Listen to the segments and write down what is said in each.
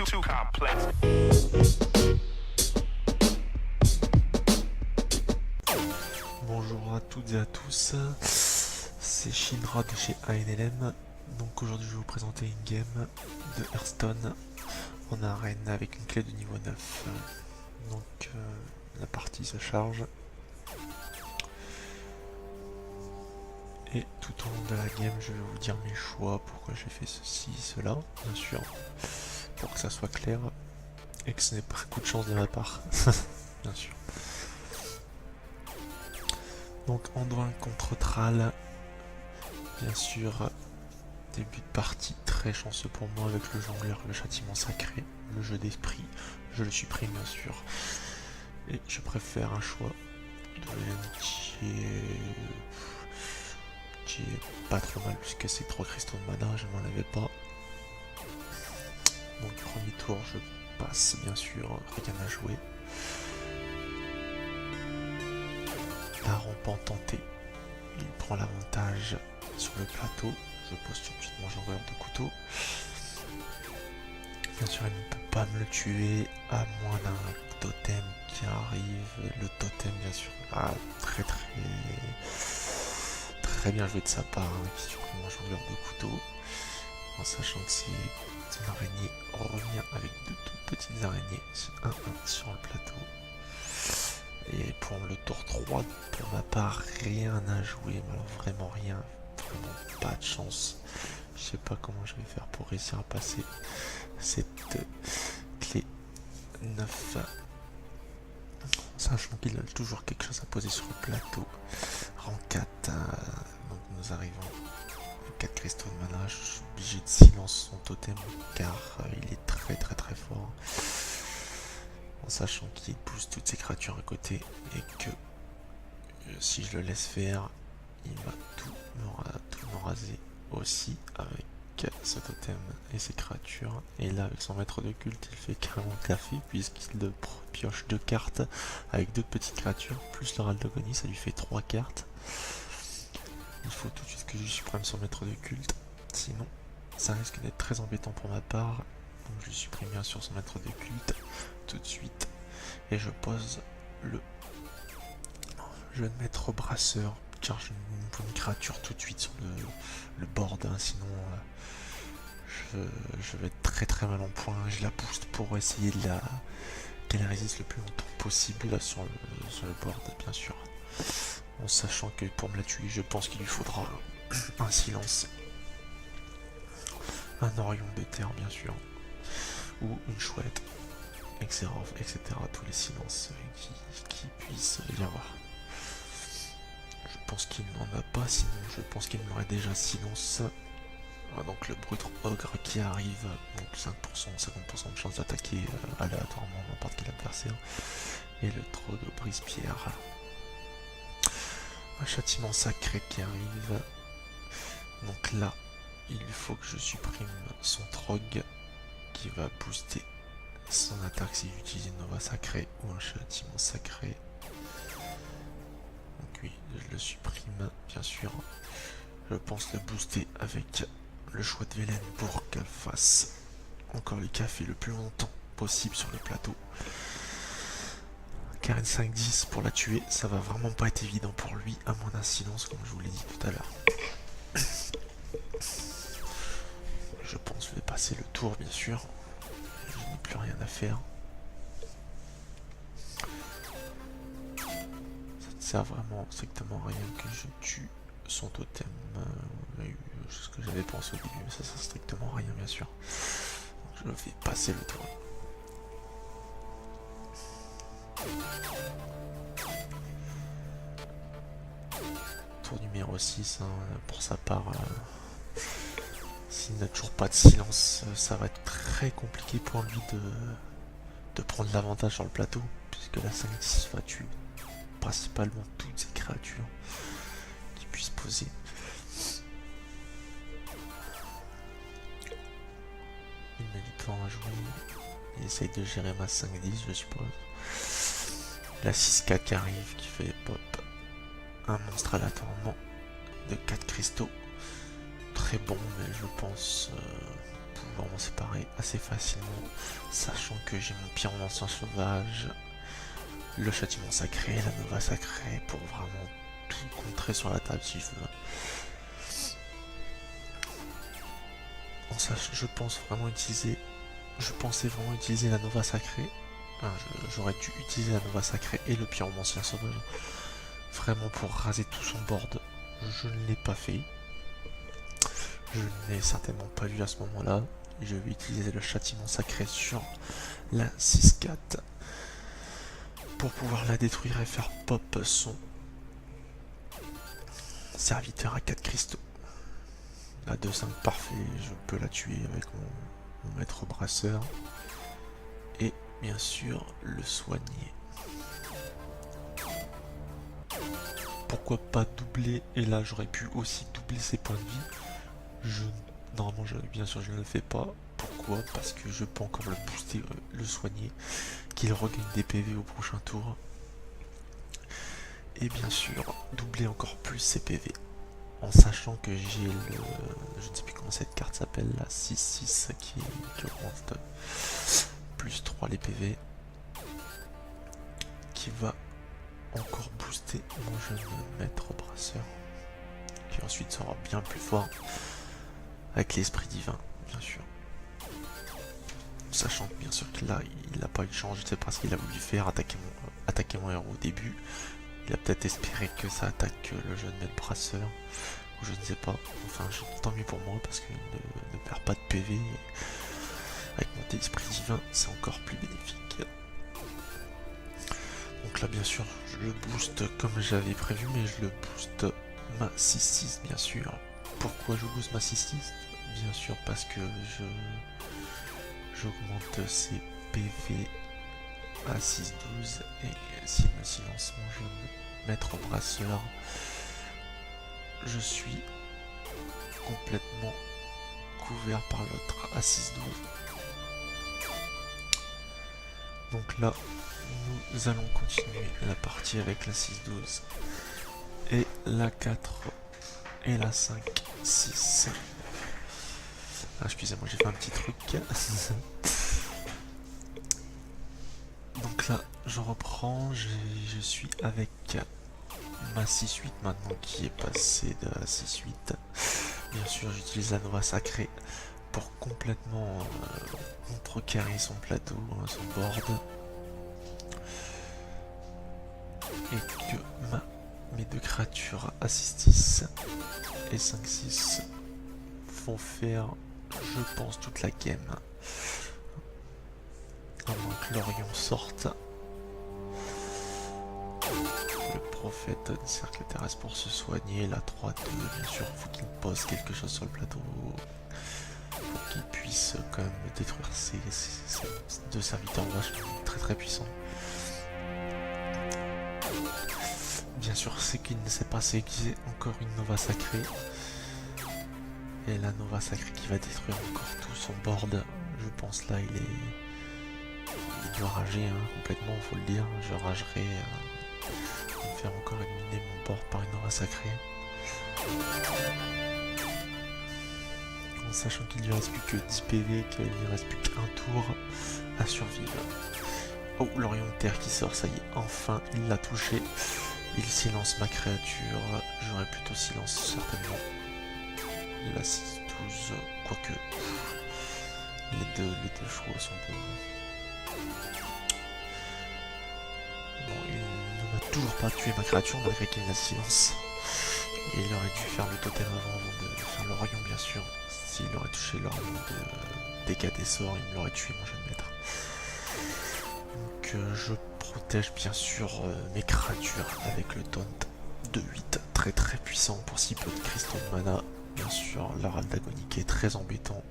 Bonjour à toutes et à tous, c'est Shinra de chez ANLM. Donc aujourd'hui je vais vous présenter une game de Hearthstone en arène avec une clé de niveau 9. Donc la partie se charge. Et tout au long de la game je vais vous dire mes choix, pourquoi j'ai fait ceci, cela, bien sûr, pour que ça soit clair et que ce n'est pas un coup de chance de ma part, bien sûr. Donc Anduin contre Thrall, bien sûr, début de partie très chanceux pour moi avec le jongleur, le châtiment sacré, le jeu d'esprit, je le supprime bien sûr. Et je préfère un choix de l'amitié qui est pas trop mal puisque c'est 3 cristaux de mana, je m'en avais pas. Donc premier tour je passe bien sûr, rien à jouer. La rampante tentée, il prend l'avantage sur le plateau, je pose tout de suite mon jongleur de couteau. Bien sûr il ne peut pas me le tuer à moins d'un totem qui arrive, le totem bien sûr, très bien joué de sa part, qui supprime mon jongleur de couteau, en sachant que c'est une araignée revient avec de toutes petites araignées, 1-1 sur le plateau. Et pour le tour 3, pour ma part, rien à jouer, mais alors vraiment rien, vraiment pas de chance. Je sais pas comment je vais faire pour réussir à passer cette clé 9. Sachant qu'il a toujours quelque chose à poser sur le plateau. Rang 4, donc nous arrivons à 4 cristaux de mana, je suis obligé de silence son totem car il est très fort. En sachant qu'il pousse toutes ses créatures à côté et que si je le laisse faire, il va tout me raser aussi avec ce totem et ses créatures. Et là avec son maître de culte il fait carrément café puisqu'il pioche 2 cartes avec d'autres petites créatures plus l'oral d'agonie, ça lui fait 3 cartes. Il faut tout de suite que je supprime son maître de culte, sinon ça risque d'être très embêtant pour ma part. Donc je supprime bien sûr son maître de culte tout de suite et je pose le jeune maître brasseur car je ne une créature tout de suite sur le board, hein, sinon je vais être très mal en point. Je la booste pour essayer de qu'elle résiste le plus longtemps possible là, sur le board bien sûr, en sachant que pour me la tuer je pense qu'il lui faudra un silence, un orion de terre bien sûr, ou une chouette, etc. Tous les silences qui puissent y avoir. Je pense qu'il n'en a pas, sinon je pense qu'il m'aurait déjà silence. Donc le brut ogre qui arrive, donc 50% de chance d'attaquer aléatoirement n'importe quel adversaire. Et le trog de brise-pierre. Un châtiment sacré qui arrive. Donc là, il faut que je supprime son trog qui va booster son attaque si j'utilise une nova sacrée ou un châtiment sacré. Donc oui, je le supprime bien sûr. Je pense le booster avec le choix de Velen pour qu'elle fasse encore le café le plus longtemps possible sur le plateau. Car une 5-10 pour la tuer, ça va vraiment pas être évident pour lui, à moins d'un silence comme je vous l'ai dit tout à l'heure. Je pense que je vais passer le tour bien sûr. Je n'ai plus rien à faire. Ça ne sert vraiment strictement à rien que je tue son totem. Ce que j'avais pensé au début, mais ça sert strictement à rien bien sûr. Donc je vais passer le tour. Tour numéro 6, hein, pour sa part. S'il n'a toujours pas de silence, ça va être très compliqué pour lui de prendre l'avantage sur le plateau, puisque la 5-10 va tuer principalement toutes ces créatures qui puissent poser. Il met du temps à jouer, il essaye de gérer ma 5-10 je suppose. La 6-4 qui arrive, qui fait pop un monstre aléatoirement de 4 cristaux. Très bon, mais je pense pouvoir m'en séparer assez facilement, sachant que j'ai mon pyromancien sauvage, le châtiment sacré, la nova sacrée, pour vraiment tout contrer sur la table si je veux. En sachant, je pensais vraiment utiliser la nova sacrée. J'aurais dû utiliser la nova sacrée et le pyromancien sauvage, vraiment pour raser tout son board. Je ne l'ai pas fait. Je ne l'ai certainement pas vu à ce moment-là. Je vais utiliser le châtiment sacré sur la 6-4 pour pouvoir la détruire et faire pop son serviteur à 4 cristaux. La 2-5 parfait, je peux la tuer avec mon maître brasseur. Et bien sûr le soigner. Pourquoi pas doubler? Et là j'aurais pu aussi doubler ses points de vie. Normalement bien sûr je ne le fais pas. Pourquoi? Parce que je peux encore le booster, le soigner, qu'il regagne des PV au prochain tour. Et bien sûr doubler encore plus ses PV. En sachant que j'ai le... Je ne sais plus comment cette carte s'appelle, la 6-6 qui augmente de plus 3 les PV. Qui va encore booster mon jeune maître brasseur. Qui ensuite sera bien plus fort avec l'esprit divin, bien sûr. Sachant que bien sûr que là, il n'a pas eu de chance, je sais pas ce qu'il a voulu faire, attaquer mon héros au début. Il a peut-être espéré que ça attaque le jeune maître brasseur, ou je ne sais pas. Enfin, tant mieux pour moi parce qu'il ne perd pas de PV. Avec mon esprit divin, c'est encore plus bénéfique. Donc là, bien sûr, je le booste comme j'avais prévu, mais je le booste ma 6-6, bien sûr. Pourquoi je booste ma 6-6? Bien sûr, parce que j'augmente ses PV à 6-12 et s'il me silence mon jeune maître brasseur, je suis complètement couvert par l'autre à 6-12. Donc là, nous allons continuer la partie avec la 6-12 et la 4 et la 5-6. Ah, excusez-moi, j'ai fait un petit truc. Donc là, je reprends, je suis avec ma 6-8 maintenant qui est passée de la 6-8. Bien sûr, j'utilise la nova sacrée pour complètement contrecarrer son plateau, son board. Et que mes deux créatures à 6-10 et 5-6 vont faire, je pense, toute la game. À moins que l'Orion sorte. Le prophète du cercle terrestre pour se soigner. La 3-2, bien sûr, il faut qu'il pose quelque chose sur le plateau. Pour qu'il puisse quand même détruire ses deux serviteurs vachement très très puissants. Bien sûr, ce qu'il ne sait pas, c'est qu'il y a encore une nova sacrée. Et la nova sacrée qui va détruire encore tout son board. Je pense là, il doit rager complètement, faut le dire. Je ragerai de me faire encore éliminer mon board par une nova sacrée. En sachant qu'il ne lui reste plus que 10 PV, qu'il ne lui reste plus qu'un tour à survivre. Oh, l'Orion de Terre qui sort, ça y est, enfin, il l'a touché. Il silence ma créature, j'aurais plutôt silence certainement la 6-12, quoique les deux chevaux sont bons. Bon, il ne m'a toujours pas tué ma créature malgré qu'il la silence. Et il aurait dû faire le totem avant de faire l'Orion, bien sûr. S'il aurait touché l'Orion de dégâts des sorts, il me l'aurait tué, mon jeune maître. Donc je protège bien sûr mes créatures avec le taunt de 8, très très puissant pour si peu de cristaux de mana. Bien sûr, l'Arald d'Agonique est très embêtant.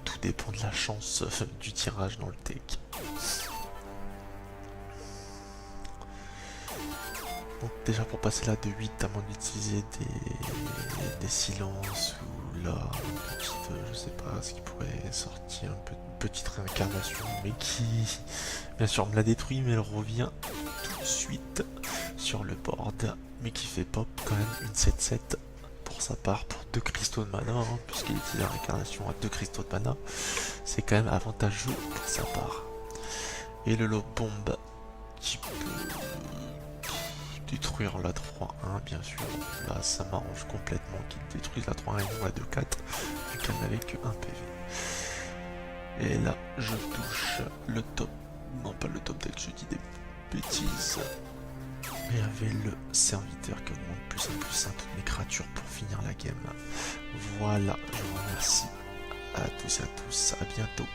Tout dépend de la chance du tirage dans le deck. Donc déjà pour passer là de 8, à moins d'utiliser des silences ou là, je sais pas, ce qui pourrait sortir une petite réincarnation, mais qui bien sûr me la détruit, mais elle revient tout de suite sur le board, mais qui fait pop quand même une 7-7 pour sa part pour 2 cristaux de mana, hein, puisqu'il utilise la réincarnation à 2 cristaux de mana. C'est quand même avantageux pour sa part. Et le lob bombe qui peut détruire la 3-1 bien sûr. Là ça m'arrange complètement qu'il détruise la 3-1 et non la 2-4, vu qu'elle n'avait que 1 PV. Et là je touche le top, non pas le top deck, je dis des bêtises. Et avec le serviteur qui augmente plus 1 toutes mes créatures pour finir la game. Voilà, je vous remercie à tous et à tous, à bientôt.